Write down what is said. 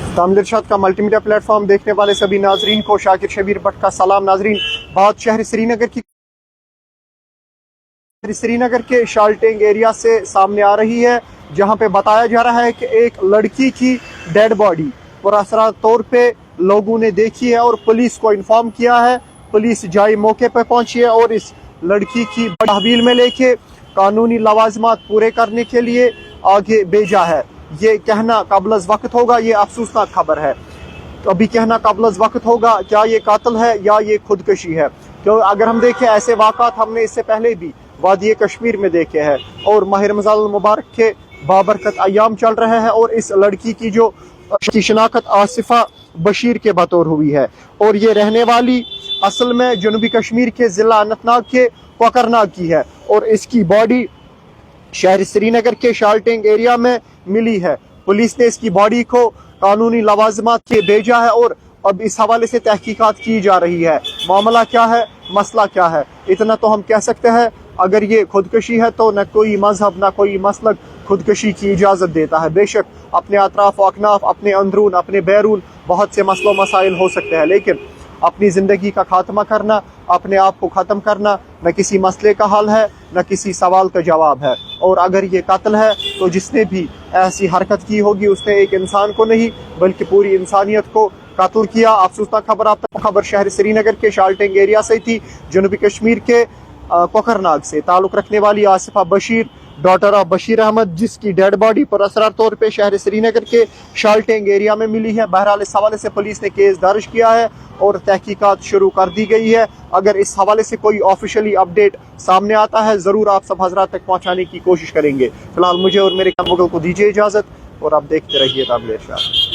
तामिल इरशाद का multimedia platform देखने वाले सभी नाजरीन को शाकिर शबीर भट्ट का सलाम। नाजरीन, बात शहर श्रीनगर के शाल्टेंग एरिया से सामने आ रही है, जहां पे बताया जा रहा है कि एक लड़की की डेड बॉडी पुरअसरार तौर पे लोगों ने देखी है और पुलिस को इन्फॉर्म किया है। पुलिस जाई मौके पर पहुंची है और इस लड़की की तहवील में लेके कानूनी लवाजमात पूरे करने के लिए आगे भेजा है। ये कहना काबिल वक्त होगा, ये अफसोसनाक खबर है। तो अभी कहना काबिल वक्त होगा क्या ये कातिल है या ये खुदकशी है। तो अगर हम देखें ऐसे वाक़ात हमने इससे पहले भी वादी कश्मीर में देखे हैं और माह रमज़ान मुबारक के बाबरकत अयाम चल रहे हैं और इस लड़की की जो शनाख्त आसिफा बशीर के बतौर हुई है और ये रहने वाली असल में जनूबी कश्मीर के ज़िला अनंतनाग के कोकरनाग की है और इसकी बॉडी शहर श्रीनगर के शाल्टेंग एरिया में मिली है। पुलिस ने इसकी बॉडी को कानूनी लवाजमात के भेजा है और अब इस हवाले से तहकीकात की जा रही है। मामला क्या है, मसला क्या है, इतना तो हम कह सकते हैं, अगर ये खुदकशी है तो न कोई मजहब न कोई मसलक खुदकशी की इजाज़त देता है। बेशक अपने अतराफ व अकनाफ, अपने अंदरून अपने बैरून बहुत से मसलो मसाइल हो सकते हैं, लेकिन अपनी ज़िंदगी का खात्मा करना, अपने आप को ख़त्म करना न किसी मसले का हल है न किसी सवाल का जवाब है। और अगर ये कातिल है तो जिसने भी ऐसी हरकत की होगी उसने एक इंसान को नहीं बल्कि पूरी इंसानियत को कत्ल किया। अफसोसनाक खबर आप तक खबर शहर श्रीनगर के शाल्टेंग एरिया से थी। जनूबी कश्मीर के कोकरनाग से ताल्लुक़ रखने वाली आसिफा बशीर, डॉटर ऑफ बशीर अहमद, जिसकी डेड बॉडी पुरअसरार तौर पे शहर श्रीनगर के शाल्टेंग एरिया में मिली है। बहरहाल इस हवाले से पुलिस ने केस दर्ज किया है और तहकीकात शुरू कर दी गई है। अगर इस हवाले से कोई ऑफिशियली अपडेट सामने आता है ज़रूर आप सब हजरात तक पहुँचाने की कोशिश करेंगे। फिलहाल मुझे और मेरे मुगल को दीजिए इजाज़त और आप देखते रहिए तामिल इरशाद।